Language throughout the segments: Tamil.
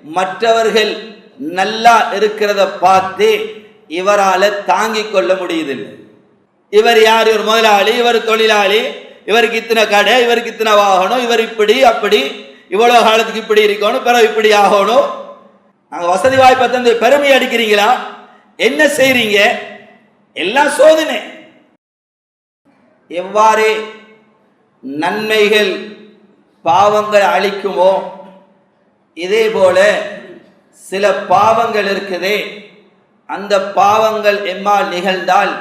மற்றவர்கள் நல்லா இருக்கிறத பார்த்து இவரால் தாங்கிக் கொள்ள முடியுதில்லை. இவர் யார்? ஒரு முதலாளி, இவர் தொழிலாளி, இவருக்கு இத்தனை கடை, இவருக்கு இத்தனை வாகனம், இவர் இப்படி அப்படி, இவ்வளோ காலத்துக்கு இப்படி இருக்கணும், பிறகு இப்படி ஆகணும். நாங்கள் வசதி வாய்ப்பை தந்து பெருமை அடிக்கிறீங்களா? என்ன செய்றீங்க? எல்லாம் சோதனை. எவ்வாறு நன்மைகள் பாவங்கள் அழிக்குமோ இதே போல சில பாவங்கள் இருக்குதே, அந்த பாவங்கள் எம்மால் நிகழ்ந்தால்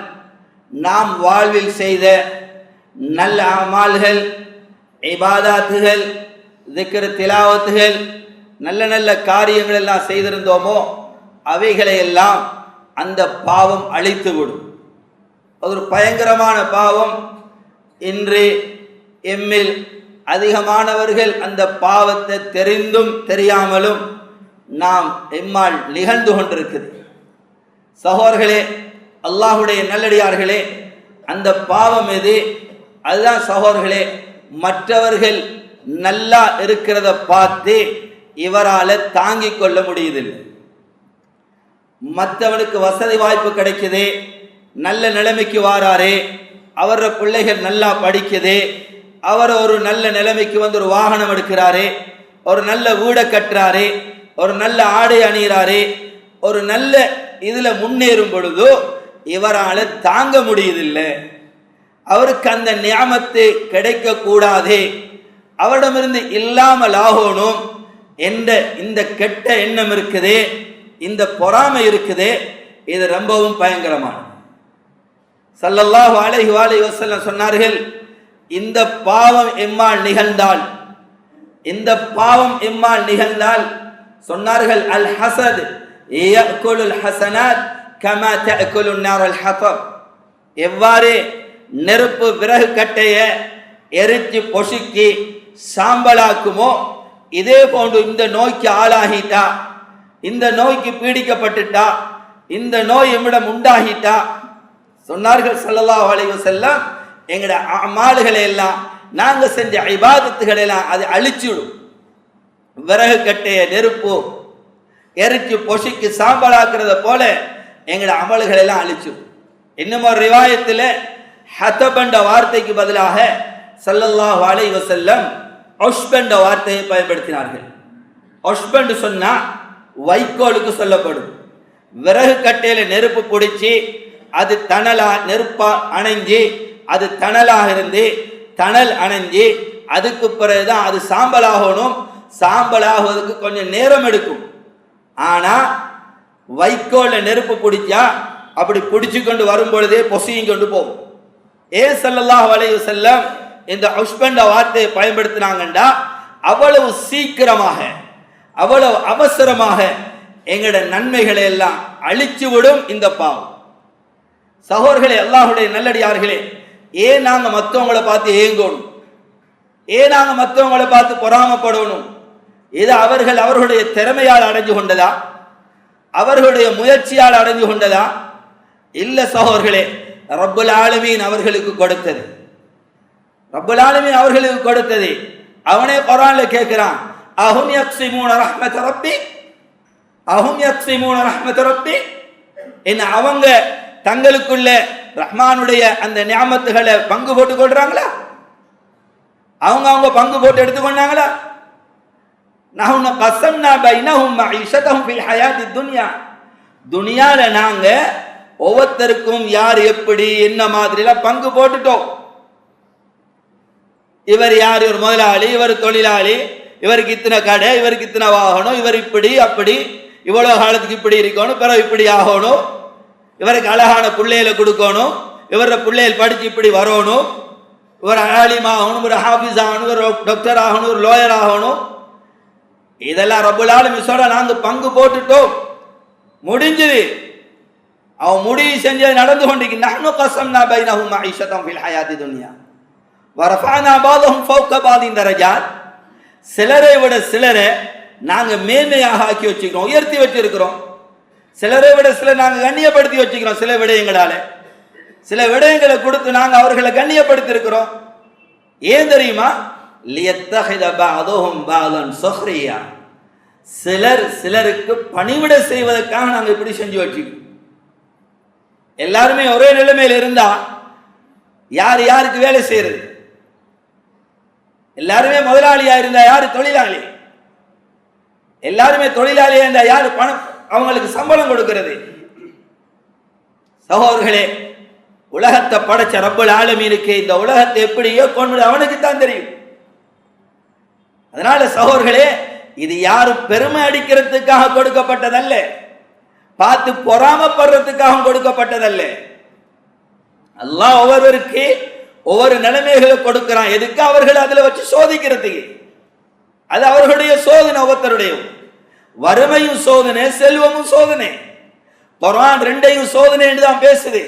நாம் வாழ்வில் செய்த நல்ல அமால்கள், இபாதாத்துகள், திக்ர் திலாவத்துகள், நல்ல நல்ல காரியங்கள் எல்லாம் செய்திருந்தோமோ அவைகளை எல்லாம் அந்த பாவம் அழித்துவிடும். ஒரு பயங்கரமான பாவம். இன்று எம்மில் அதிகமானவர்கள் அந்த பாவத்தை தெரிந்தும் தெரியாமலும் நாம் எம்மால் நிகழ்ந்து கொண்டிருக்குது. சகோதரர்களே, அல்லாஹுடைய நல்லடியார்களே, அந்த பாவம் எது? அதுதான் சகோதரர்களே, மற்றவர்கள் நல்லா இருக்கிறத பார்த்து இவரால் தாங்கிக் கொள்ள முடியுதில்லை. மற்றவனுக்கு வசதி வாய்ப்பு கிடைக்குது, நல்ல நிலைமைக்கு வாராரே, அவர பிள்ளைகள் நல்லா படிக்குது, அவர் ஒரு நல்ல நிலைமைக்கு வந்து ஒரு வாகனம் எடுக்கிறாரே, ஒரு நல்ல வீடை கட்டுறாரே, ஒரு நல்ல ஆடை அணிகிறாரே, ஒரு நல்ல இதுல முன்னேறும் பொழுது இவரால் தாங்க முடியுதில்லை. அவருக்கு அந்த நியாமத்து கிடைக்க கூடாதே, அவரிடமிருந்து இல்லாமல் ஆகணும் என்ற இந்த கெட்ட எண்ணம் இருக்குதே, இந்த பொறாமை இருக்குதே, இது ரொம்பவும் பயங்கரமானது. ஸல்லல்லாஹு அலைஹி வஸல்லம் சொன்னார்கள், இந்த பாவம் எம்மால் நிகழ்ந்தால், இந்த பாவம் எம்மால் நிகழ்ந்தால் சொன்னார்கள், அல் ஹஸத் யஅகுலுல் ஹஸனாத் கமா தஅகுலுன் நார் ஹதப். எவ்வாறு நெருப்பு விறகு கட்டைய எரிச்சு பொசுக்கி சாம்பலாக்குமோ இதே போன்று இந்த நோய்க்கு ஆளாகிட்டா, இந்த நோய்க்கு பீடிக்கப்பட்டுட்டா, இந்த நோய் எம்மிடம் உண்டாகிட்டா, சொன்னார்கள் ஸல்லல்லாஹு அலைஹி வஸல்லம், எங்கட அமால்களை எல்லாம் நாங்க செஞ்ச இபாதத்துகளை எல்லாம் அது அழிச்சுடும். விறகு கட்டைய நெருப்பு எரிச்சு பொசுக்கி சாம்பலாக்குறத போல எங்கட அமல்களை எல்லாம் அழிச்சுடும். இன்னும் ஒரு ரிவாயத்தில் ஹதப் என்ற வார்த்தைக்கு பதிலாக ஸல்லல்லாஹு அலைஹி வஸல்லம் உஷ்ப் என்ற வார்த்தையை பயன்படுத்தினார்கள். உஷ்ப் என்று சொன்னா வைக்கோலுக்கு சொல்லப்படும். விறகு கட்டையில நெருப்பு பிடிச்சி அது தணலா நெருப்பா அணைஞ்சி அது தணலாக இருந்து தணல் அணைஞ்சி அதுக்கு பிறகுதான் அது சாம்பலாகணும். சாம்பலாகுவதற்கு கொஞ்சம் நேரம் எடுக்கும். ஆனா வைக்கோல்ல நெருப்பு பிடிச்சா அப்படி பிடிச்சு கொண்டு வரும் பொழுதே பொசியும் கொண்டு போகும். ஸல்லல்லாஹு அலைஹி வஸல்லம் இந்த உஷ்ப் என்ற வார்த்தையை பயன்படுத்தினாங்கண்டா அவ்வளவு சீக்கிரமாக அவ்வளவு அவசரமாக எங்கட நன்மைகளை எல்லாம் அழிச்சு விடும் இந்த பாவம். சகோதரர்களே, அல்லாஹ்வுடைய நல்லடியார்களே, ஏன் நாங்க மற்றவங்களை பார்த்து ஏங்கணும்? ஏன் நாங்க மற்றவங்களை பார்த்து பொறாமப்படணும்? இது அவர்கள் அவர்களுடைய திறமையால் அடைஞ்சு கொண்டதா? அவர்களுடைய முயற்சியால் அடைஞ்சு கொண்டதா? இல்ல சகோதரர்களே, ரப்புல் ஆலமீன் அவர்களுக்கு கொடுத்தது. ரப்புல் ஆலமீன் அவர்களுக்கு கொடுத்தது. அவனே குர்ஆன்ல கேட்கிறான், அஹும் யக்ஸிமூன ரஹ்மத் ரப்பி, அஹும் யக்ஸிமூன ரஹ்மத் ரப்பி, என்ன அவங்க தங்களுக்குள்ள ரஹ்மானுடைய அந்த நியாமத்துகளை பங்கு போட்டு கொள்றாங்களா? அவங்க பங்கு போட்டு எடுத்துக்கொண்டாங்களா? நஹ்னு கஸம்னா பைனஹும் மஈஷதஹும் ஃபில் ஹயாத்தித் துன்யா, துனியால நாங்க ஒவ்வொருத்தருக்கும் யார் எப்படி என்ன மாதிரிலாம் பங்கு போட்டுட்டோம். இவர் யார்? ஒரு முதலாளி, இவர் தொழிலாளி, இவருக்கு இத்தனை கடை, இவருக்கு இத்தனை வாகனம், இவர் இப்படி அப்படி, இவ்வளவு காலத்துக்கு இப்படி இருக்கணும், பிறகு இப்படி ஆகணும், இவருக்கு அழகான பிள்ளைகளை கொடுக்கணும், இவர பிள்ளைகள் படிச்சு இப்படி வரணும், இவர் ஆலிம் ஆகணும், ஒரு ஹாஃபிஸ் ஆகணும், ஒரு டாக்டர் ஆகணும், ஒரு லோயர் ஆகணும். இதெல்லாம் ரப்புல் ஆலமீன் சொல்ற நாங்க பங்கு போட்டுட்டோம், முடிஞ்சது. அவன் முடிவு செஞ்சது நடந்து கொண்டிருக்கு. நஹ்னு கஸம்னா பைனஹும் மஈஷதஹும் ஃபில் ஹயாத்தி துன்யா வரஃபஅனா பாதஹும் ஃபௌக பாதின் தரஜாத், சிலரை விட சிலரை நாங்க மேன்மையாக ஆக்கி வச்சுக்கிறோம், உயர்த்தி வச்சிருக்கிறோம். சிலரை விட சிலர் நாங்க கண்ணியப்படுத்தி வச்சுக்கிறோம். சில விடயங்களால சில விடயங்களை கொடுத்து நாங்க அவர்களை கண்ணியப்படுத்தி இருக்கிறோம். ஏன் தெரியுமா? லியத்தஹித பஅதுஹும் பஅதன் சுஹ்ரியா, சிலர் சிலருக்கு பணிவிட செய்வதற்காக நாங்க இப்படி செஞ்சு வச்சுக்கோம். எல்லாருமே ஒரே நிலைமையில் இருந்தா யார் யாருக்கு வேலை செய்யறது? எல்லாருமே முதலாளியா இருந்தா யாரு தொழிலாளி? எல்லாருமே தொழிலாளியா இருந்தா யாரு பணம் அவங்களுக்கு சம்பளம் கொடுக்கிறது? சகோதரர்களே, உலகத்தை படைச்ச ரப்பல் ஆலமீனுக்கு இந்த உலகத்தை எப்படி இயக்கணும் அவனுக்கு தான் தெரியும். அதனால சகோதரர்களே, இது யாரும் பெருமை அடிக்கிறதுக்காக கொடுக்கப்பட்டதல்ல, பார்த்து பொறாமப்படுறதுக்காக கொடுக்கப்பட்டதல்ல. அல்லாஹ் ஒவ்வொருவருக்கு ஒவ்வொரு நிலைமைகளை கொடுக்கிறான். எதுக்கு? அவர்கள் அதுல வச்சு சோதிக்கிறதுக்கு. அது அவர்களுடைய சோதனை. ஒவ்வொருத்தருடைய வறுமையும் சோதனை, செல்வமும் சோதனை. குர்ஆன் ரெண்டையும் சோதனை என்று தான் பேசுது.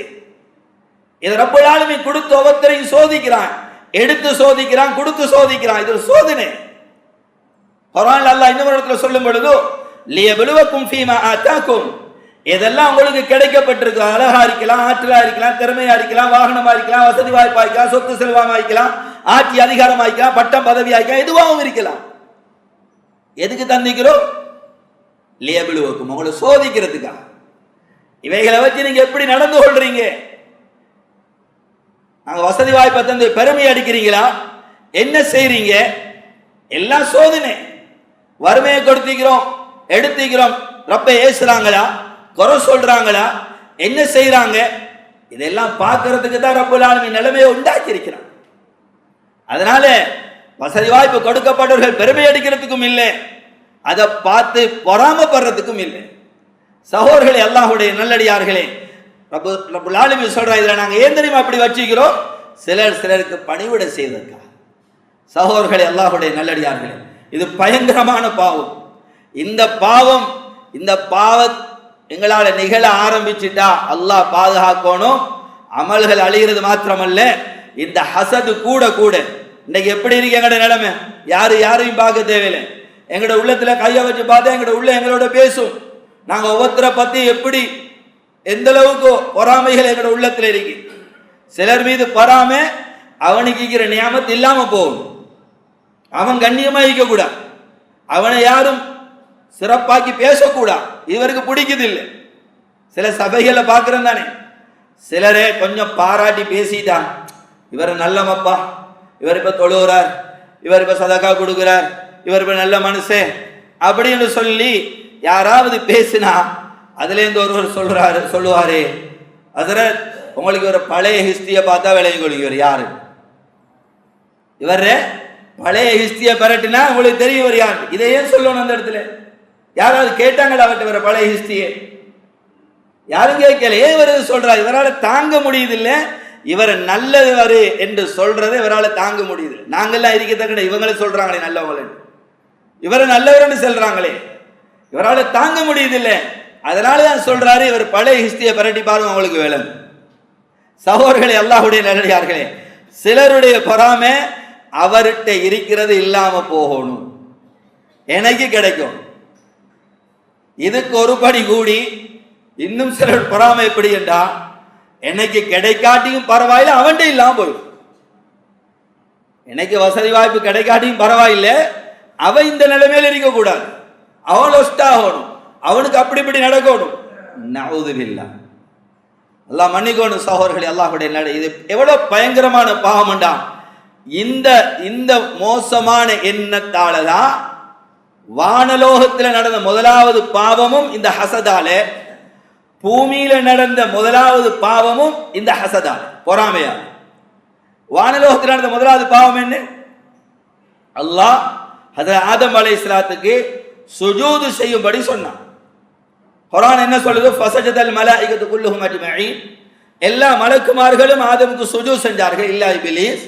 இது ரப்பல் ஆலமீன் கொடுத்து ஒவ்வொருத்தரையும் சோதிக்கிறான். எடுத்து சோதிக்கிறான், கொடுத்து சோதிக்கிறான். இது ஒரு சோதனை. குர்ஆன்ல அல்லாஹ் இன்னொரு இடத்துல சொல்லும் பொழுது லியப்லுவக்கும் ஃபீமா ஆதாக்கும், இதெல்லாம் உங்களுக்கு கிடைக்கப்பட்டிருக்கு. அழகா இருக்கலாம், ஆற்றலா இருக்கலாம், திறமையா இருக்கலாம், வாகனமா இருக்கலாம், வசதி வாய்ப்பா இருக்கலாம், சொத்து செல்வமா இருக்கலாம், ஆட்சி அதிகாரமா இருக்கலாம், பட்டம் பதவியா இருக்கலாம், எதுவாகவும் இருக்கலாம். எதுக்கு தந்திக்கிறோம்? லியப்லுவக்கும், உங்களை சோதிக்கிறதுக்காக. இவைகளை வச்சு நீங்க எப்படி நடந்து கொள்றீங்க? நாங்க வசதி வாய்ப்பை தந்து பெருமை அடிக்கிறீங்களா? என்ன செய்றீங்க? எல்லாம் சோதனை. வறுமையை கொடுத்திக்கிறோம், எடுத்துக்கிறோம், ரப்பை ஏசுறாங்களா, குறை சொல்றாங்களா, என்ன செய்யறாங்க? இதெல்லாம் பார்க்கறதுக்கு தான் ரப்பல் ஆலமீன் நிலைமையை உண்டாக்கி இருக்கிறான். அதனால வசதி வாய்ப்பு கொடுக்கப்பட்டவர்கள் பெருமை அடிக்கிறதுக்கும் இல்லை, அதை பார்த்து பொறாமப்படுறதுக்கும் இல்லை. சகோதரர்களே, அல்லாஹ்வுடைய நல்லடியார்களே, ரப்பல் ஆலமீன் சொல்றா, இதுல நாங்க ஏன் தெரியுமா அப்படி வச்சுக்கிறோம்? சிலர் சிலருக்கு பணிவிட செய்வதற்காக. சகோதரர்களே, அல்லாஹ்வுடைய நல்லடியார்களே, இது பயங்கரமான பாவம். இந்த பாவம் எங்களால நிகழ ஆரம்பிச்சுட்டா அல்லாஹ் பாதுகாக்கணும். அமல்கள் அழிகிறது மாத்திரமல்ல, இந்த ஹசது கூட கூட இன்னைக்கு எப்படி இருக்கு எங்கட நிலைமை? யாரையும் பார்க்க தேவையில்லை. எங்கட உள்ளத்துல கைய வச்சு பார்த்தா எங்கட உள்ள எங்களோட பேசும். நாங்க ஒவ்வொருத்தரை பத்தி எப்படி எந்த அளவுக்கு பொறாமைகள் எங்கட உள்ளத்துல இருக்கு. சிலர் மீது பொறாமை, அவனுக்கு இருக்கிற நியாமத்து இல்லாம போகும். அவன் கண்ணியமா இருக்க கூடாது, அவனை யாரும் சிறப்பாக்கி பேசக்கூடாது. இவருக்கு பிடிக்குது இல்லை. சில சபைகளை பார்க்கிறோம் தானே, சிலரே கொஞ்சம் பாராட்டி பேசிட்டான், இவர் நல்லமப்பா, இவர் இப்ப தொழுகிறார், இவர் இப்ப சதக்கா கொடுக்கிறார், இவர் இப்ப நல்ல மனுஷன் அப்படின்னு சொல்லி யாராவது பேசினா அதுல இருந்து ஒருவர் சொல்லுவாரு, ஹஸரத் உங்களுக்கு ஒரு பழைய ஹிஸ்டரியை பார்த்தா விளையும் கொள்கிறவர் யாரு? இவர் பழைய ஹிஸ்டரியை பரட்டினா உங்களுக்கு தெரியும் இவர் யார். இதை ஏன் சொல்லணும்? அந்த இடத்துல யாராவது கேட்டாங்களா அவர்கிட்ட வர பழைய ஹிஸ்டரியை? யாரும் கேட்கல. ஏன் இவர் சொல்றாரு? இவரால் தாங்க முடியுதில்லை. இவர் நல்லவர் என்று சொல்றதை இவரால் தாங்க முடியுது. நாங்கெல்லாம் இருக்கத்தக்க இவங்களே சொல்றாங்களே நல்லவங்களே, இவரை நல்லவர் சொல்றாங்களே, இவரால் தாங்க முடியுதில்லை. அதனாலதான் சொல்றாரு, இவர் பழைய ஹிஸ்டரியை பரட்டி பாருங்க அவங்களுக்கு வேலை. சகோதரர்களே, அல்லாஹ்வுடைய நல்லடியார்களே, சிலருடைய பொறாமை அவர்கிட்ட இருக்கிறது இல்லாம போகணும், எனக்கு கிடைக்கும். இதுக்கு ஒரு படி கூடி இன்னும் சிலர் பொறாமை எப்படி என்றா, எனக்கு கிடைக்காட்டியும் பரவாயில்லை, அவன்கிட்ட இல்லாம போயிடும். எனக்கு வசதி வாய்ப்பு கிடைக்காட்டியும் பரவாயில்லை, அவன் இந்த நிலைமையில இருக்க கூடாது, அவன் ஒஸ்ட் ஆகணும், அவனுக்கு அப்படி இப்படி நடக்கணும். நவுதுபில்லாஹ், அல்லாஹ் மன்னிக்கணும். சகோதரர்களே, அல்லாஹ்வுடைய இது எவ்வளவு பயங்கரமான பாவம்டா. இந்த மோசமான எண்ணத்தாலதான் வானலோகத்தில் நடந்த முதலாவது பாவமும் இந்த ஹசதால, பூமியில நடந்த முதலாவது பாவமும் இந்த ஹசதால, பொறாமையால். வானலோகத்தில் நடந்த முதலாவது பாவம் என்ன? அல்லாஹ் ஹஜ்ரத் ஆதம் அலைஹிஸ்ஸலாத்துக்கு சுஜூது செய்யும்படி சொன்னான். குர்ஆன் என்ன சொல்லுது? ஃபஸஜதல் மலாயிகத்து குல்லுஹும் அஜ்மஈன், எல்லா மலக்குமார்களும் ஆதமுக்கு சுஜூத் செஞ்சார்கள், இல்லா இப்லீஸ்.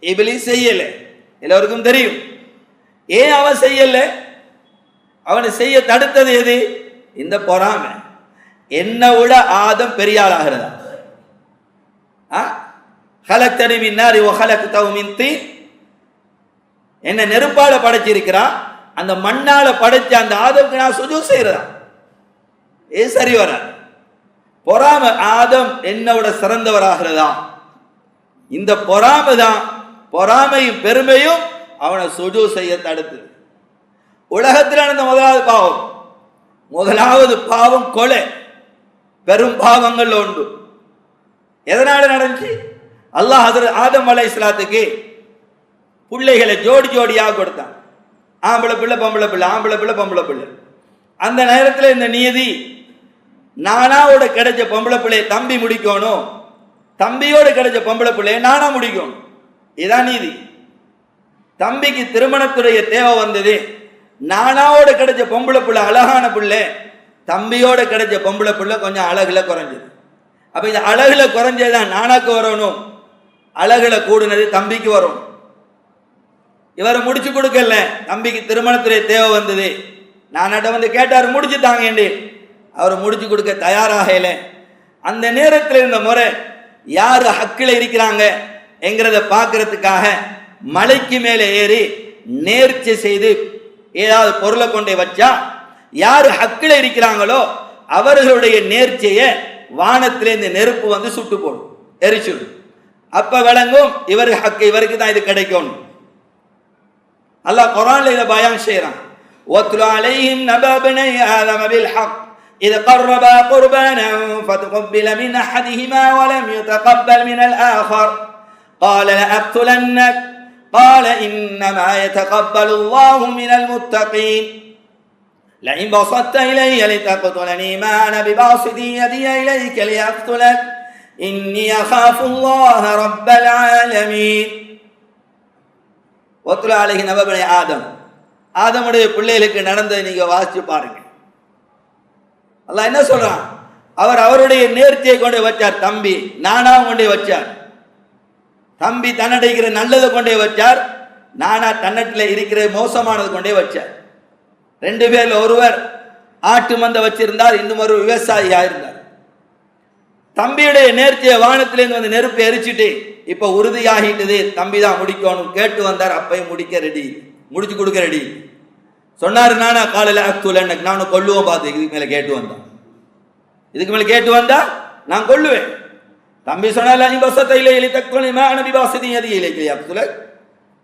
இப்லீஸ் செய்யல. எல்லோருக்கும் தெரியும் ஏன் அவன் செய்யல. அவனை செய்ய தடுத்தது எது? இந்த பொறாமை. என்னை விட ஆதம் பெரிய ஆளாகிறதா? ஹலக்தனி மின் நாரி வ ஹலக்தஹு மின் தீன், என்ன நெருப்பால படைச்சிருக்கிறா, அந்த மண்ணால படைச்ச அந்த ஆதம்க்கு நான் சுஜூத் செய்யறதா? ஏ சரி வர பொறாமை. ஆதம் என்னோட சிறந்தவராகிறதா? இந்த பொறாமை தான், பொறாமையும் பெருமையும் அவனை சுஜூத் செய்ய தடுத்து. உலகத்தில் நடந்த முதலாவது பாவம் கொலை, பெரும் பாவங்கள் உண்டு. எதனால நடந்துச்சு? அல்லாஹ் ஹஜ்ரத் ஆதம் அலைஹிஸ்ஸலாத்துக்கு பிள்ளைகளை ஜோடி ஜோடியாக கொடுத்தான். ஆம்பளை பிள்ளை பொம்பளை பிள்ளை, ஆம்பளை பிள்ளை பொம்பளை பிள்ளை. அந்த நேரத்தில் இந்த நியதி, நானாவோட கிடைச்ச பொம்பளை பிள்ளையை தம்பி முடிக்கணும், தம்பியோட கிடைச்ச பொம்பளை பிள்ளையை நானா முடிக்கணும். இதான் நீதி. தம்பிக்கு திருமணத்துடைய தேவை வந்தது. நானாவோட கிடைச்ச பொம்பளை பிள்ளை அழகான பிள்ளை, தம்பியோட கிடைச்ச பொம்பளை பிள்ளை கொஞ்சம் அழகுல குறைஞ்சது. அப்ப இந்த அழகுல குறைஞ்சதுதான் நானாக்கு வரணும், அழகுல கூடுனது தம்பிக்கு வரும். இவரை முடிச்சு கொடுக்கல, தம்பிக்கு திருமணத்துடைய தேவை வந்தது. நானாட்ட வந்து கேட்டார், முடிச்சு தாங்க. அவர் முடிச்சு கொடுக்க தயாராக இல்லை. அந்த நேரத்தில் இந்த முறை யாரு ஹக்கில் இருக்கிறாங்க என்கிறத பார்க்கறதுக்காக மலைக்கு மேலே ஏறி நேர்ச்சி செய்து ஏதாவது பொருளை கொண்டே வச்சா, யாரு ஹக்கில் இருக்கிறாங்களோ அவர்களுடைய நேர்ச்சியை வானத்திலே இந்த நெருப்பு வந்து சுட்டு போடும், எரிச்சுடும். அப்ப விளங்கும் இவருக்கு ஹக்கு, இவருக்கு தான் இது கிடைக்கும். அல்லாஹ் குர்ஆன்ல இத பயான் செய்றான். வத்லு அலைஹிம் நபா பனி ஆதம பில் ஹக் إذ قربا قربانا فتقبل من أحدهما ولم يتقبل من الآخر قال لأقتلنك قال إنما يتقبل الله من المتقين لئن بسطت إلي لتقتلني ما أنا بباسط يدي إليك لأقتلك إني أخاف الله رب العالمين. واتل عليه نبأ بني آدم. ஆதமுடைய பிள்ளைகளுக்கு நடந்ததை நீங்க வாசிச்சு பாருங்க. அல்லாஹ் என்ன சொல்றான்? அவர் அவருடைய நேர்த்தியை கொண்டே வச்சார். தம்பி நானா கொண்டே வச்சார். தம்பி தன்னடைக்கிற நல்லதை கொண்டே வச்சார். நானா தன்னட்டில் இருக்கிற மோசமானது கொண்டே வச்சார். ரெண்டு பேர்ல ஒருவர் ஆட்டு மந்த வச்சிருந்தார், இன்னும் ஒரு விவசாயியா இருந்தார். தம்பியுடைய நேர்த்தியை வானத்திலேருந்து வந்து நெருப்பு எரிச்சுட்டு இப்ப உறுதியாகிட்டது, தம்பி தான் முடிக்கணும். கேட்டு வந்தார், அப்பையும் முடிக்க ரெடி, முடிச்சு கொடுக்க ரெடி. சொன்னாரு, நானா காலையில் அக்துல நானும் கொல்லுவோம். பார்த்து இதுக்கு மேல கேட்டு வந்தான், இதுக்கு மேல கேட்டு வந்தா நான் கொல்லுவேன். தம்பி சொன்னால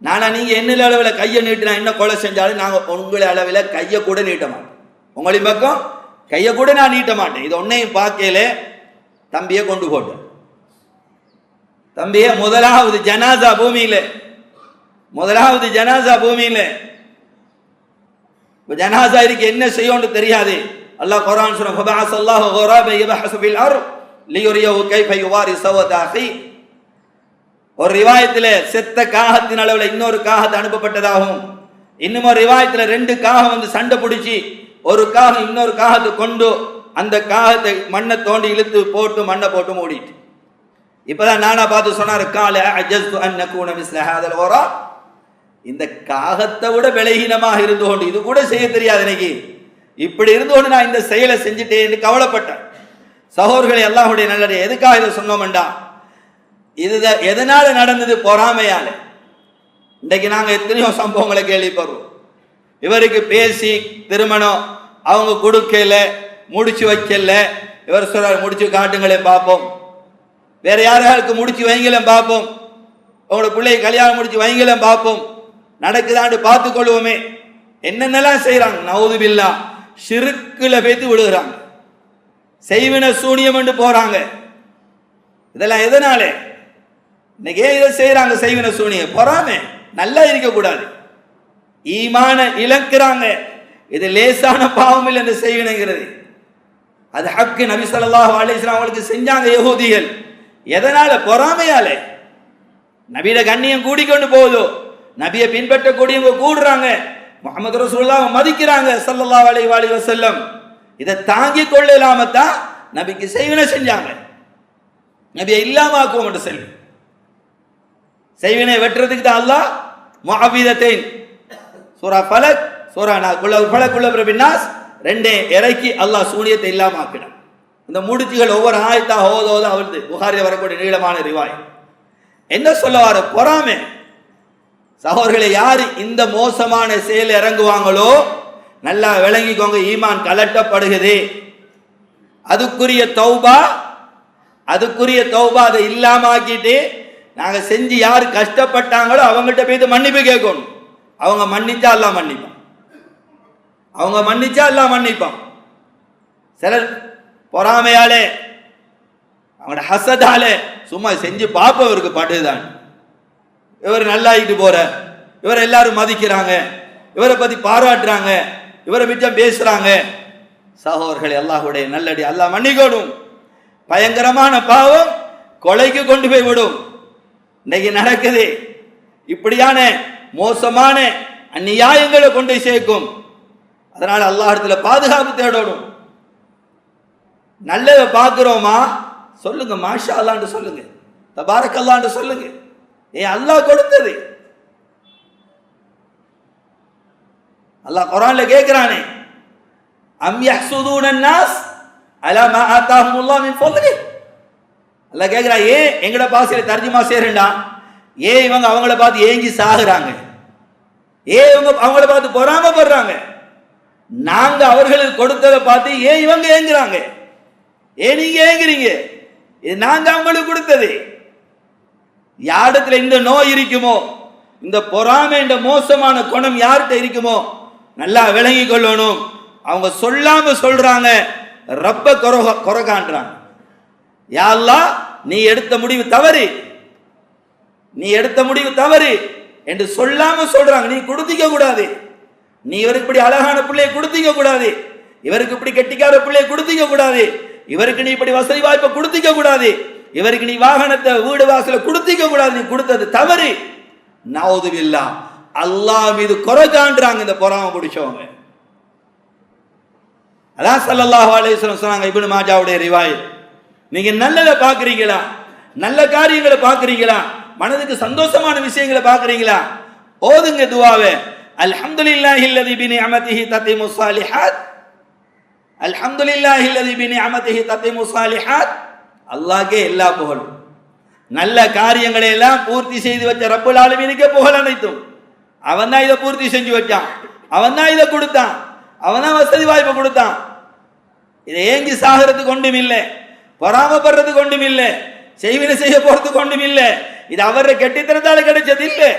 நானா நீங்க என்ன அளவில் கையை நீட்டினா என்ன கொலை செஞ்சாலும் நாங்க உங்களை அளவில் கையை கூட நீட்ட மாட்டோம், உங்களின் பக்கம் கையை கூட நான் நீட்ட மாட்டேன். இது ஒன்னையும் பார்க்கல தம்பியை கொண்டு போட்டேன். தம்பிய முதலாவது ஜனாசா பூமியில ஜனாசா இருக்கு, என்ன செய்யணும்னு தெரியாது. அல்லாஹ் குர்ஆன் சொல்றான், ஃபபஅஸல்லாஹு குராப யபஹஸு ஃபில் அர்த் லியுரியஹு கைஃப யுவாரி சவத அஹி. ஒரு ரிவாயத்திலே செத்த காகத்தின் அளவில் இன்னொரு காகத்தை அனுப்பப்பட்டதாகவும், இன்னும் ஒரு ரிவாயத்தில் ரெண்டு காகம் வந்து சண்டை பிடிச்சி ஒரு காகம் இன்னொரு காகத்தை கொண்டு அந்த காகத்தை மண்ணை தோண்டி இழுத்து போட்டு மண்ணை போட்டு மூடிட்டு. இப்பதான் நானா பார்த்து சொன்னாரு, கால அஜஸ்து அன் நகூன மிஸ்ல ஹாதல் குரா. இந்த காகத்தை விட பலகீனமாக இருந்து கொண்டு இது கூட செய்ய தெரியாது எனக்கு, இப்படி இருந்து கொண்டு நான் இந்த செயலை செஞ்சுட்டேன்னு கவலைப்பட்டேன். சகோதரர்களே, அல்லாஹ்வுடைய நல்லது, எதுக்காக இதை சொன்னோம்டா, இது எதனால நடந்தது? பொறாமையால. இன்றைக்கு நாங்க எத்தனையோ சம்பவங்களை கேள்விப்படுறோம். இவருக்கு பேசி திருமணம் அவங்க கொடுக்கல, முடிச்சு வைக்கல. இவர் சொல்றாரு, முடிச்சு காட்டுங்களே பார்ப்போம். வேற யாராருக்கு முடிச்சு வைங்கலும் பார்ப்போம். உங்களோட பிள்ளையை கல்யாணம் முடிச்சு வைங்கலும் பார்ப்போம். நடக்குதான்னு பார்த்து கொள்வோமே. என்னென்னலாம் செய்யறாங்க. நவுது பில்லா, ஷிர்க்குல பேத்து விடுகிறாங்க, செய்வின சூனியம் என்று போறாங்க. இதெல்லாம் எதனால? இன்னைக்கு இதை செய்யறாங்க, செய்வின சூனியம். பொறாமை, நல்லா இருக்க கூடாது, ஈமான இழக்கிறாங்க. இது லேசான பாவம் இல்லை என்று செய்வினைங்கிறது. அது ஹக்கு. நபி ஸல்லல்லாஹு அலைஹி வஸல்லம் அவங்களுக்கு செஞ்சாங்க யஹூதிகள். எதனால? பொறாமையால. நபியோட கண்ணியம் கூடிக்கொண்டு போகுதோ, நபியை பின்பற்றக்கூடியவங்க கூடுறாங்க, முஹம்மது ரசூலுல்லாஹ் மதிக்கிறாங்க ஸல்லல்லாஹு அலைஹி வஸல்லம். இதை தாங்கிக் கொள்ள இல்லாம தான் நபிக்கு செய்வினை செஞ்சாங்க. நபியை இல்லாம ஆக்குவோம் என்று சொல்லி செய்வினை வெட்டுறதுக்கு தான் அல்லாஹ் முஅவ்விதத்தைன் சூரா ஃபலக், சூரா நாஸ், குல் ஃபலக் குல் பின்னாஸ் ரெண்டே இறக்கி அல்லாஹ் சூனியத்தை இல்லாம ஆக்கினான். இந்த முடிச்சுகள் ஒவ்வொரு ஆயத்தா ஓதோத அவழ்ந்து புகாரில் வரக்கூடிய நீளமான ரிவாய். என்ன சொல்ல வர? பொறாமை. சகோதரர்களை, யாரு இந்த மோசமான செயல் இறங்குவாங்களோ நல்லா விளங்கிக்கோங்க, ஈமான் கலட்டப்படுகிறது. அதுக்குரிய தௌபா அதை இல்லாம ஆக்கிட்டு நாங்க செஞ்சு யாரு கஷ்டப்பட்டாங்களோ அவங்கள்ட்ட போய் மன்னிப்பு கேட்கணும். அவங்க மன்னிச்சா அல்லாஹ் மன்னிப்பான். அவங்க மன்னிச்சா அல்லாஹ் மன்னிப்பான். சிலர் பொறாமையாலே அவங்களோட ஹசதாலே சும்மா செஞ்சு பார்ப்பவருக்கு பட்டுதான். இவர் நல்லாயிட்டு போற, இவர் எல்லாரும் மதிக்கிறாங்க, இவரை பத்தி பாராட்டுறாங்க, இவரை மிச்சம் பேசுறாங்க. சகோதரர்களே, அல்லாஹ்வுடைய நல்லடி, அல்லாஹ் மன்னிக்கணும். பயங்கரமான பாவம் கொலைக்கு கொண்டு போய் விடும். இன்னைக்கு நடக்குது. இப்படியான மோசமான அநியாயங்களை கொண்டு சேர்க்கும். அதனால அல்லாஹ்விடத்துல பாதுகாப்பு தேடணும். நல்லதை பார்க்கிறோமா சொல்லுங்க, மாஷா அல்லாஹ்னு சொல்லுங்க, தபாரக் அல்லாஹ்னு சொல்லுங்க. அல்லாஹ் கொடுத்தது. அல்லாஹ் குர்ஆன்ல கேக்குறானே, அம் யஹ்சுதூன الناس அலா மா ஆதாஹுமுல்லாஹ் மின் ஃபضله. அல்லாஹ் கேக்குறா, எங்கட பாஷையில தர்ஜுமா செய்றேன்டா, இவங்க அவங்கள பார்த்து ஏங்கி சாகுறாங்க, இவங்க அவங்கள பார்த்து பொறாமைப்படுறாங்க, நாங்க அவர்களுக்கு கொடுத்ததை பார்த்து இவங்க ஏங்குறாங்க, நீங்க ஏங்குறீங்க, இது நாங்க அவங்களுக்கு கொடுத்தது. யாரிடத்துல இந்த நோய் இருக்குமோ, இந்த பொறாமை, இந்த மோசமான குணம் யார்கிட்ட இருக்குமோ நல்லா விளங்கி கொள்ளணும். அவங்க சொல்லாம சொல்றாங்க, ரப்ப குறை காண்றாங்க. யா அல்லாஹ், நீ எடுத்த முடிவு தவறு, நீ எடுத்த முடிவு தவறு என்று சொல்லாம சொல்றாங்க. நீ கொடுத்திக்க கூடாது, நீ இவருக்கு இப்படி அழகான பிள்ளையை கொடுத்திக்க கூடாது, இவருக்கு இப்படி கெட்டிக்கார பிள்ளையை கொடுத்திக்க கூடாது, இவருக்கு நீ இப்படி வசதி வாய்ப்பை கொடுத்திக்க கூடாது, இவருக்கு நீ வாகனத்தை வீடு வாசல கொடுத்திக்க கூடாது, நீ கொடுத்தது தவறு. நவுது பில்லாஹ், அல்லாஹ் மீது குறை காண்றாங்க இந்த பொறாமை பிடிச்சவங்க. அதான் ஸல்லல்லாஹு அலைஹி வஸல்லம் சொன்னாங்க, இப்னு மாஜாவுடைய ரிவாயத், நீங்க நல்லதை பார்க்கறீங்களா, நல்ல காரியங்களை பார்க்கறீங்களா, மனதுக்கு சந்தோஷமான விஷயங்களை பார்க்கறீங்களா, ஓதுங்க துஆவை, அல்ஹம்துலில்லாஹில்லதி பினிஅமதிஹி தத்திமு ஸாலிஹாத், அல்ஹம்துலில்லாஹில்லதி பினிஅமதிஹி தத்திமு ஸாலிஹாத். அல்லாஹ்க்கே எல்லா புகழும். நல்ல காரியங்களை எல்லாம் பூர்த்தி செய்து வச்ச ரப்புல் ஆலமீனுக்கே புகழ் அனைத்தும். அவன் தான் இதை பூர்த்தி செஞ்சு வச்சான், அவன் தான் இதை கொடுத்தான், அவன் தான் வசதி வாய்ப்பை கொடுத்தான். இதை ஏங்கி சாகிறதுக்கு ஒன்றும் இல்லை, பொறாமப்படுறதுக்கு ஒன்றும் இல்லை, செய்வினை செய்ய போறதுக்கு ஒன்றும் இல்லை. இது அவரை கெட்டித்தனத்தால கிடைச்சது இல்லை,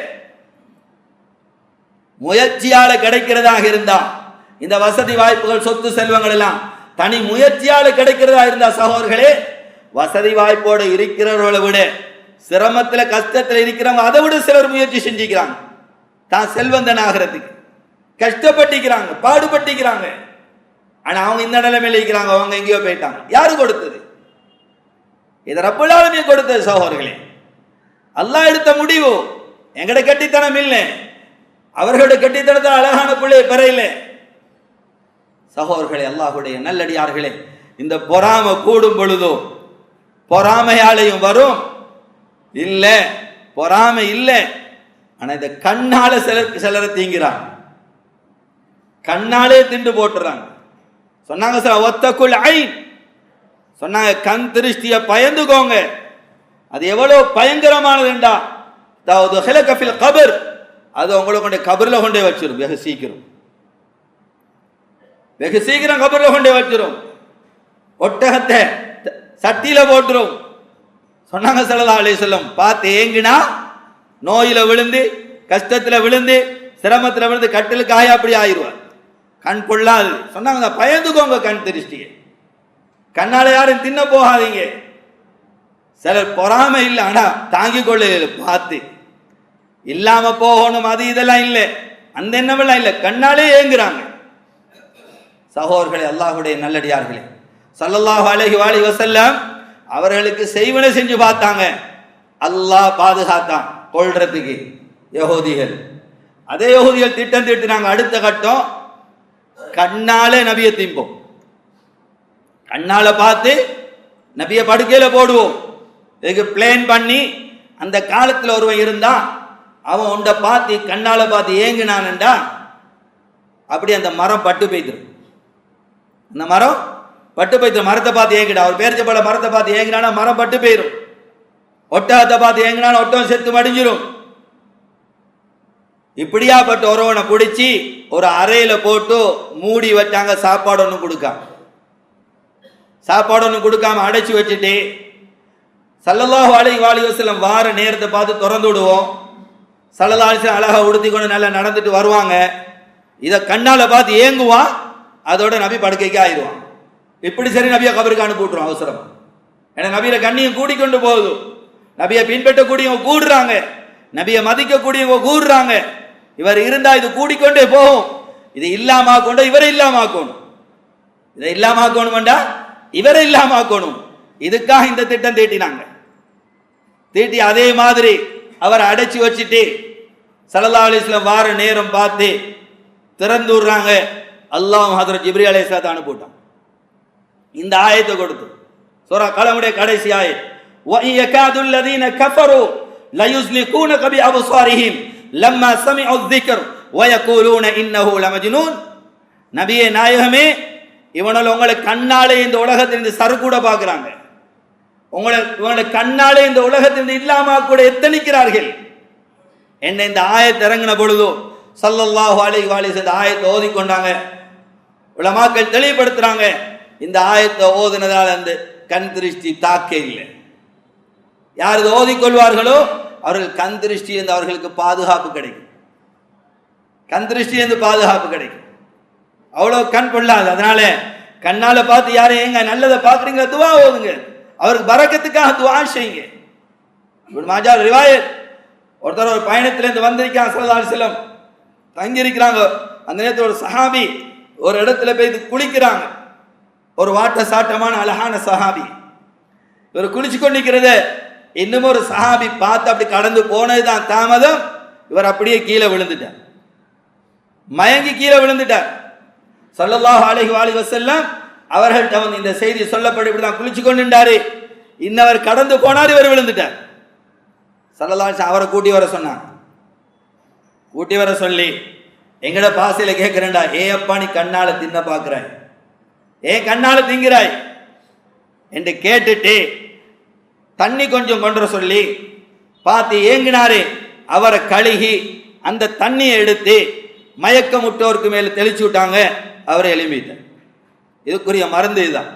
முயற்சியால கிடைக்கிறதாக இருந்தா இந்த வசதி வாய்ப்புகள், சொத்து செல்வங்கள் எல்லாம் தனி முயற்சியால கிடைக்கிறதா இருந்தா சகோதரர்களே, வசதி வாய்ப்போடு இருக்கிறவர்களை விட சிரமத்துல கஷ்டத்துல இருக்கிறவங்க அதை விட சிலர் முயற்சி செஞ்சுக்கிறாங்க. தான் செல்வந்தன் ஆகிறதுக்கு கஷ்டப்பட்டிக்கிறாங்க, பாடுபட்டிக்கிறாங்க. ஆனா அவங்க இந்த நிலைமையில இருக்கிறாங்க, அவங்க எங்கேயோ போயிட்டாங்க. யாரு கொடுத்தது? இது ரப்புல் ஆலமீன் கொடுத்தது சகோதரர்களே. அல்லாஹ் எடுத்த முடிவு. எங்கட கட்டித்தனம் இல்லை, அவர்களுடைய கட்டித்தனத்தால் அழகான பிள்ளை பெறையில. சகோதரர்களே, அல்லாஹ்வுடைய நல்லடியார்களே, இந்த பொறாமை கூடும் பொழுதோ பொறாமையாலையும் வரும் இல்ல, பொறாமை இல்லை. ஆனா இந்த கண்ணால சிலரை தீங்கிறாங்க, கண்ணாலே திண்டு போட்டுறாங்க. சொன்னாங்க சார், ஒத்தக்குள் ஐன் சொன்னாங்க, கண் திருஷ்டிய பயந்துக்கோங்க. அது எவ்வளவு பயங்கரமானதுண்டா, அதாவது ஹிலகஃபில் கபர், அது உங்களை கொண்டு கபர்ல கொண்டே வச்சிரும். வெகு சீக்கிரம், வெகு சீக்கிரம் கபர்ல கொண்டே வச்சிரும். ஒட்டகத்தை சட்டியில போட்டுரும். சொன்னாங்க ஸல்லல்லாஹு அலைஹி வஸல்லம், பார்த்து ஏங்கினா நோயில விழுந்து, கஷ்டத்துல விழுந்து, சிரமத்துல விழுந்து கட்டிலுக்கு ஆயா அப்படி ஆயிடுவார், கண் கொள்ளாது. சொன்னாங்க, பயந்துக்கோங்க கண் திருஷ்டியை, கண்ணால யாரும் தின்ன போகாதீங்க. சிலர் பொறாமை இல்லை, ஆனா தாங்கிக் கொள்ள பார்த்து இல்லாம போகணும், அது இதெல்லாம் இல்லை, அந்த எண்ணமெல்லாம் இல்லை, கண்ணாலே ஏங்குறாங்க. சகோதரர்களே, அல்லாஹ்வுடைய நல்லடியார்களே, ஸல்லல்லாஹு அலைஹி வஸல்லம் அவர்களுக்கு செய்வனை செஞ்சு பார்த்தாங்க, அல்லாஹ் பாதுகாத்தான் கொள்றதுக்கு. யஹூதிகள், அதே யஹூதிகள் திட்டம் திட்டுனாங்க, அடுத்த கட்டம் கண்ணாலே நபியை திம்போம், கண்ணால பார்த்து நபியை படுக்கையில போடுவோம். இதுக்கு பிளான் பண்ணி, அந்த காலத்தில் ஒருவன் இருந்தான், அவன் உண்ட பார்த்து கண்ணால பார்த்து ஏங்கினான்டா, அப்படி அந்த மரம் பட்டு போய்த்திரும். அந்த மரம் பட்டு போய்த்திரும். மரத்தை பார்த்து ஏங்கிடா, அவர் பேரிச்சம்பழ மரத்தை பார்த்து ஏங்கினானா மரம் பட்டு போயிடும். ஒட்டகத்தை பார்த்து ஏங்கினாலும் ஒட்டகம் செத்து மடிஞ்சிரும். இப்படியாப்பட்ட ஒருவனை பிடிச்சி ஒரு அறையில போட்டு மூடி வச்சாங்க. சாப்பாடு ஒன்றும் கொடுக்காம, சாப்பாடு ஒன்றும் கொடுக்காம அடைச்சி வச்சுட்டு, ஸல்லல்லாஹு அலைஹி வஸல்லம் வார நேரத்தை பார்த்து திறந்து விடுவோம். ஸல்லல்லாஹு அலைஹி வஸல்லம் அழகா உடுத்தி கொண்டு நல்லா நடந்துட்டு வருவாங்க. இதை கண்ணால பார்த்து ஏங்குவான், அதோட நபி படுக்கைக்கு ஆயிடுவான். இப்படி சரி நபியை கபருக்கு அனுப்பிவிட்டுரும் அவசரம். ஏன்னா நபியில கண்ணியம் கூடிக்கொண்டு போகுது. நபியை பின்பற்றக்கூடியவங்க கூடுறாங்க, நபியை மதிக்கக்கூடியவங்க கூடுறாங்க. இவர் இருந்தா இது கூடிக்கொண்டே போகும். இதை இல்லாமக்கணும், இவரை இல்லாமக்கணும். இதை இல்லாமக்கணும்டா இவரை இல்லாமக்கணும். இதுக்காக இந்த திட்டம் தீட்டினாங்க. தீட்டி அதே மாதிரி அவரை அடைச்சி வச்சுட்டு ஸல்லல்லாஹு அலைஹி வஸல்லம் வார நேரம் பார்த்து திறந்து விடுறாங்க. அல்லாஹ் ஹஜ்ரத் ஜிப்ரீல் அலைஹிஸ்ஸலாத்தை அனுப்பிட்டான். இந்த ஆயத்தை கொடுத்து சூரா கலமுடைய கடைசி ஆயத், وَإِنْ يَكَادُ الَّذِينَ كَفَرُوا لَيُزْلِقُونَكَ بِأَبْصَارِهِمْ لَمَّا سَمِعُوا الذِّكْرَ وَيَقُولُونَ إِنَّهُ لَمَجْنُونَ. நபியே நாயகமே, இவனால் உங்களை கண்ணாலே இந்த உலகத்திலிருந்து சறுக்கூட பார்க்கிறாங்க, உங்களை கண்ணாலே இந்த உலகத்திலிருந்து இல்லாம கூட எத்தனிக்கிறார்கள். என்ன இந்த ஆயத்தை இறங்கின பொழுதோ ஸல்லல்லாஹு அலைஹி வஸல்லம் இந்த ஆயத்தை ஓதிக்கொண்டாங்க. உலமாக்கள் தெளிவுபடுத்துறாங்க, இந்த ஆயத்தை ஓதுனதால் அந்த கண் திருஷ்டி தாக்க இல்லை. யார் இதை ஓதிக்கொள்வார்களோ அவர்கள் கண் திருஷ்டி என்று அவர்களுக்கு பாதுகாப்பு கிடைக்கும். கண் திருஷ்டி என்று பாதுகாப்பு கிடைக்கும். அவ்வளோ கண் கொள்ளாது. அதனால கண்ணால பார்த்து யாரும் ஏங்க நல்லதை பார்க்குறீங்களா, துவா ஓதுங்க, அவருக்கு பரக்கத்துக்காக துவா செய்யுங்க. இப்னு மாஜா ரிவாயத், ஒருத்தர் ஒரு பயணத்திலேருந்து வந்திருக்காங்க, ஸல்லல்லாஹு அலைஹி வஸல்லம் தங்கியிருக்கிறாங்க. அந்த நேரத்தில் ஒரு சஹாபி ஒரு இடத்துல போய் குளிக்கிறாங்க. ஒரு வாட்ட சாட்டமான அழகான சஹாபி. இவர் குளிச்சு கொண்டிருக்கிறத இன்னும் ஒரு சஹாபி பார்த்து அப்படி கடந்து போனதுதான் தாமதம். இவர் அப்படியே கீழே விழுந்துட்டார், மயங்கி கீழே விழுந்துட்டார். ஸல்லல்லாஹு அலைஹி வஸல்லம் அவர்கள்ட்ட வந்து இந்த செய்தி சொல்லப்பட்டு இப்படிதான் குளிச்சு கொண்டுட்டாரு, இன்னவர் கடந்து போனார், இவர் விழுந்துட்டார். ஸல்லல்லாஹு அலைஹி அவரை கூட்டி வர சொன்னாங்க. கூட்டி வர சொல்லி எங்கட பாசையில கேட்கிறேன்டா, ஏ அப்பா நீ கண்ணால தின்ன பார்க்கிறாய், ஏன் கண்ணால திங்கிறாய் என்று கேட்டுட்டு தண்ணி கொஞ்சம் கொண்டு சொல்லி பார்த்து ஏங்கினாரு. அவரை கழுகி அந்த தண்ணியை எடுத்து மயக்கமுட்டோருக்கு மேல தெளிச்சு விட்டாங்க. அவரை எழுப்பிட்டார். இதுக்குரிய மருந்து இதுதான்.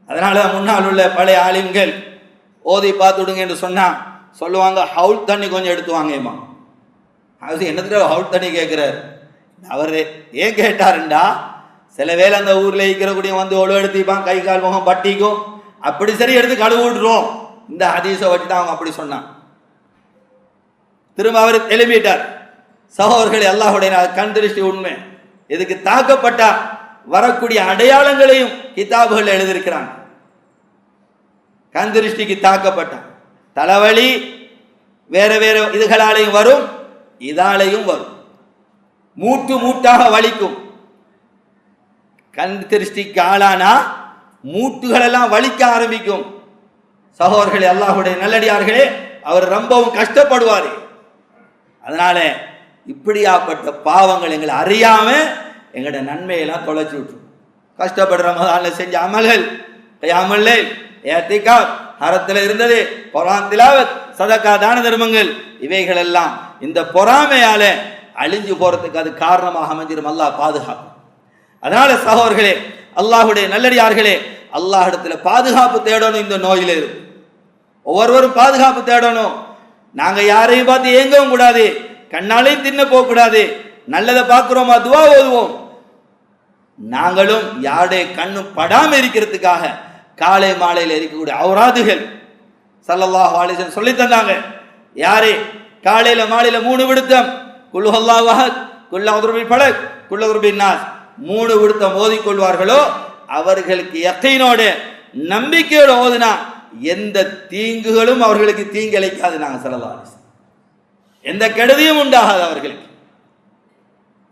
அதனால முன்னால் உள்ள பழைய ஆலிம்கள் ஓதி பார்த்துடுங்க என்று சொன்னா சொல்லுவாங்க, ஹவுல் தண்ணி கொஞ்சம் எடுத்து வாங்கம்மா. அது என்னத்துக்கு ஹவுல் தண்ணி கேட்கிறார்? அவர் ஏன் கேட்டாருண்டா, சில வேளை அந்த ஊர்ல இருக்கிறக்கூடிய வந்து ஒழு எடுத்துப்பான், கை கால் முகம் பட்டிக்கும், அப்படி சரி எடுத்து கழுவு விட்டுருவோம். இந்த ஹதீஸை வச்சு தான் அவங்க அப்படி சொன்னாங்க. திரும்ப அவர் எழுப்பிட்டார். சகோதரர்களே, அல்லாஹ்வுடைய கண் திருஷ்டி உண்மை. இதுக்கு தாக்கப்பட்டா வரக்கூடிய அடையாளங்களையும் கிதாபுகள் எழுதியிருக்கிறாங்க. கண் திருஷ்டிக்கு தாக்கப்பட்ட தலைவலி வேற வேற இதுகளாலையும் வரும், இதாலையும் வரும், மூட்டு மூட்டாக வலிக்கும். கண் திருஷ்டிக்கு ஆளானா மூட்டுகளெல்லாம் வலிக்க ஆரம்பிக்கும். சகோதரர்களே, அல்லாஹ்வுடைய நல்லடியார்களே, அவர் ரொம்பவும் கஷ்டப்படுவார். அதனால இப்படியாப்பட்ட பாவங்கள் எங்களை அறியாம எங்களோட நன்மையெல்லாம் தொலைச்சி விட்டுரும். கஷ்டப்படுற ரமதான்ல செஞ்ச அமல்கள், கியாமுல் லைல், இஅ்திகாஃப், ஹரத்தில் இருந்தது, குர்ஆன் திலாவத், சதகா, தான தர்மங்கள், இவைகள் எல்லாம் இந்த பொறாமையால அழிஞ்சு போறதுக்கு அது காரணமாக அமைஞ்சிரும். அல்லாஹ் பாதுகாக்கும். அதனால சகோதரர்களே, அல்லாஹ்வுடைய நல்லடியார்களே, அல்லாஹ் இடத்துல பாதுகாப்பு தேடணும். இந்த நோயில ஒவ்வொருவரும் பாதுகாப்பு தேடணும். நாங்க யாரையும் பார்த்து ஏங்கவும் கூடாது, கண்ணாலையும் தின்ன போக கூடாது. நல்லதை பார்க்கிறோமா துவா ஓதுவோம். நாங்களும் யாருடைய கண்ணும் படாம இருக்கிறதுக்காக காலை மாலையில் இருக்கக்கூடிய அவுராதுகள் ஸல்லல்லாஹு அலைஹி வஸல்லம் சொல்லி தந்தாங்க. யாரே காலையில மாலையில 3 விடுத்தம் குல் ஹுவல்லாஹு அஹத், குல் அஊது பில் ஃபலக், குல் அஊது பின் நாஸ் 3 விடுத்தம் ஓதிக்கொள்வார்களோ அவர்களுக்கு யக்கீனோட நம்பிக்கையோட ஓதுனா எந்த தீங்குகளும் அவர்களுக்கு தீங்கிழைக்காது. நாங்கள் ஸல்லல்லாஹு அலைஹி வஸல்லம் எந்த கெடுதியும் உண்டாகாது அவர்களுக்கு.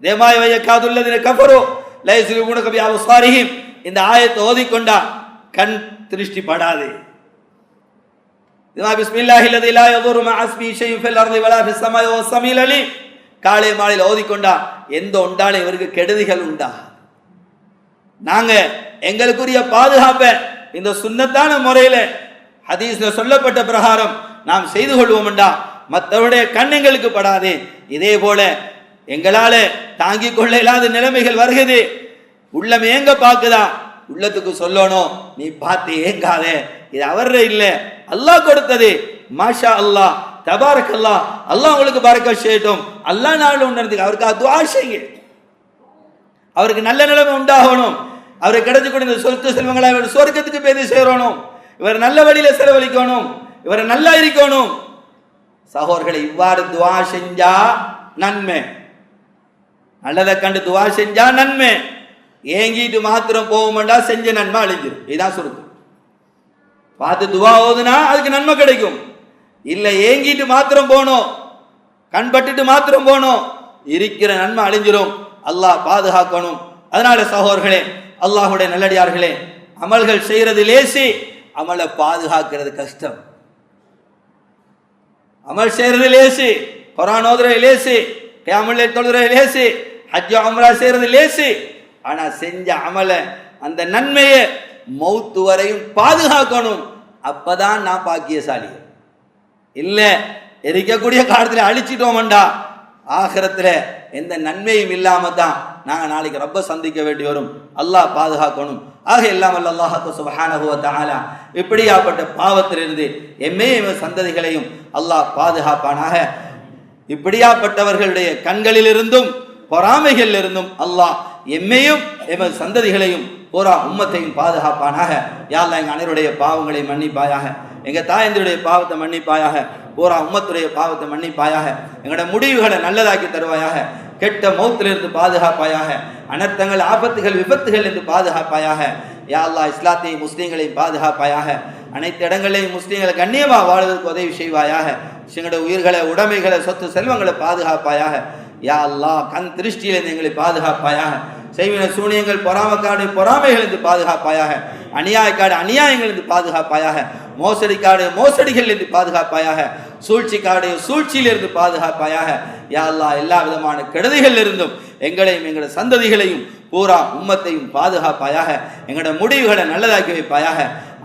தேமாய் வயக்காதுல்லதீன கஃபரு லா யுஸ்ரிபூன பி அப்சாரிஹிம், இந்த ஆயத்தை ஓதிக்கொண்டா கண் திருஷ்டி படாது. பிஸ்மில்லாஹில் லதீ லா யதுர்ரு மஅ இஸ்மிஹி ஷைஉன் ஃபில் அர்தி வலா ஃபிஸ் ஸமாஇ வஹுவ ஸமீஉல் அலீம். காலை மாலையில் ஓதிக்கொண்டா எந்த உண்டாலே இவருக்கு கெடுதிகள் உண்டா. நாங்க எங்களுக்குரிய பாதுகாப்பை இந்த சுன்னத்தான முறையில ஹதீஸ்ல சொல்லப்பட்ட பிரகாரம் நாம் செய்து கொள்வோம்டா மற்றவருடைய கண் எங்களுக்கு படாது. இதே போல எங்களால தாங்கிக் கொள்ள இல்லாத நிலைமைகள் வருகிறது, உள்ளம் ஏங்க பாக்குதா, உள்ளத்துக்கு சொல்லணும், நீ பார்த்து ஏங்காதே, இது அவர இல்ல, அல்லாஹ் கொடுத்தது, மாஷா அல்லாஹ், தபாரக் அல்லாஹ், அல்லாஹ் உங்களுக்கு பரக்கத் செய்யட்டும், அல்லாஹ் நாள் உணர்ந்து அவருக்கு துஆ செய்யுங்க. அவருக்கு நல்ல நிலைமை உண்டாகணும், அவருக்கு கிடைச்சக்கூடிய இந்த சொத்து செல்வங்களை இவர் சொர்க்கத்துக்கு பேதி சேரணும், இவர் நல்ல வழியில செலவழிக்கணும், இவர் நல்லா இருக்கணும். சகோதரர்களை இவ்வாறு துவா செஞ்சா நன்மை, நல்லதை கண்டு துவா செஞ்சா நன்மை. ஏங்கிட்டு மாத்திரம் போவோம்டா செஞ்ச நன்மை அழிஞ்சிடும். இதுதான் சுருக்கம். பார்த்து துவா ஓதுனா அதுக்கு நன்மை கிடைக்கும். இல்ல ஏங்கிட்டு மாத்திரம் போனோம், கண்பட்டுட்டு மாத்திரம் போனோம், இருக்கிற நன்மை அழிஞ்சிரும். அல்லாஹ் பாதுகாக்கணும். அதனால சகோதரர்களே, அல்லாஹ்வுடைய நல்லடியார்களே, அமல்கள் செய்யறது லேசி, அமலை பாதுகாக்கிறது கஷ்டம். அமல் செய்யறது லேசி, குர்ஆன் ஓதுறது லேசி, கியாமுல் லைல் தொழுறது லேசி, ஹஜ் உம்ரா செய்யறது லேசி. ஆனா செஞ்ச அமல அந்த நன்மையை மௌத்து வரையும் பாதுகாக்கணும். அப்பதான் நான் பாக்கியசாலி. இல்ல இருக்கக்கூடிய காலத்துல அழிச்சிட்டோம்டா, ஆகிரத்துல எந்த நன்மையும் இல்லாம தான் நாங்க நாளைக்கு ரப்ப சந்திக்க வேண்டி வரும். அல்லாஹ் பாதுகாக்கணும். ஆக எல்லாம் வல்ல அல்லாஹ் சுப்ஹானஹு வ தஆலா இப்படியாப்பட்ட பாவத்திலிருந்து எம்மையும் சந்ததிகளையும் அல்லாஹ் பாதுகாப்பானாக. இப்படியாப்பட்டவர்களுடைய கண்களிலிருந்தும் பொறாமைகளிலிருந்தும் அல்லாஹ் எம்மையும் எமது சந்ததிகளையும் பூரா உம்மத்தையும் பாதுகாப்பானாக. யா அல்லாஹ் எங்க அனைவருடைய பாவங்களை மன்னிப்பாயாக, எங்க தாயந்தருடைய பாவத்தை மன்னிப்பாயாக, பூரா உம்மத்துடைய பாவத்தை மன்னிப்பாயாக, எங்களோட முடிவுகளை நல்லதாக்கி தருவாயாக, கெட்ட மௌத்திலிருந்து பாதுகாப்பாயாக, அனர்த்தங்கள் ஆபத்துகள் விபத்துகள் என்று பாதுகாப்பாயாக. யா அல்லாஹ் இஸ்லாத்தையும் முஸ்லீம்களையும் பாதுகாப்பாயாக, அனைத்து இடங்களையும் முஸ்லீம்களை கண்ணியமாக வாழ்வதற்கு உதவி செய்வாயாக. எங்களுடைய உயிர்களை உடைமைகளை சொத்து செல்வங்களை பாதுகாப்பாயாக. யா அல்லாஹ் கண் திருஷ்டியிலிருந்து எங்களை பாதுகாப்பாயாக, செய்வின சூனியங்கள் பொறாமக்காடு பொறாமைகளிலிருந்து பாதுகாப்பாயாக, அநியாயக்காடு அநியாயங்களிலிருந்து பாதுகாப்பாயாக, மோசடிக்காடு மோசடிகளிலிருந்து பாதுகாப்பாயாக, சூழ்ச்சிக்காடு சூழ்ச்சியிலிருந்து பாதுகாப்பாயாக. யா அல்லாஹ் எல்லா விதமான கெடுதிகளிலிருந்தும் எங்களையும் எங்களோட சந்ததிகளையும் பூரா உம்மத்தையும் பாதுகாப்பாயாக. எங்களோட முடிவுகளை நல்லதாக்கி வைப்பாயாக.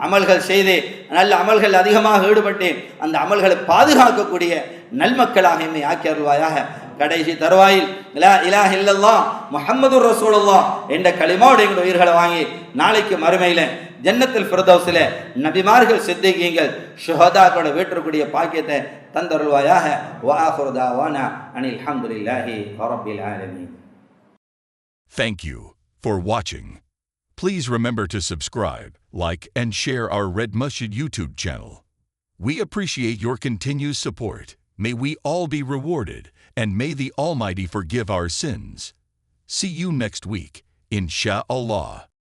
அமல்கள் செய்து நல்ல அமல்கள் அதிகமாக ஈடுபட்டு அந்த அமல்களை பாதுகாக்கக்கூடிய நல்மக்களாக என்னை ஆக்கி அருள்வாயாக. கடைசி தருவாயில் லா இலாஹ இல்லல்லாஹ் முஹம்மதுர் ரசூலுல்லாஹ் என்ற கலிமாவோட எங்களுடைய உயிர்களை வாங்கி நாளைக்கு மறுமையில ஜன்னத்துல் ஃபிர்தௌஸிலே நபிமார்கள் சித்திகீங்கள் ஷுஹதாக்களோட வீட்டிற்குரிய பாக்கியத்தை தந்தருள்வாயாக. வ ஆகிரு தாவானா அனில் ஹம்துலில்லாஹி ரப்பில் ஆலமீன். Thank you for watching. Please remember to subscribe, like, and share our Red Masjid YouTube channel. We appreciate your continued support. May we all be rewarded, and may the Almighty forgive our sins. See you next week, Insha'Allah.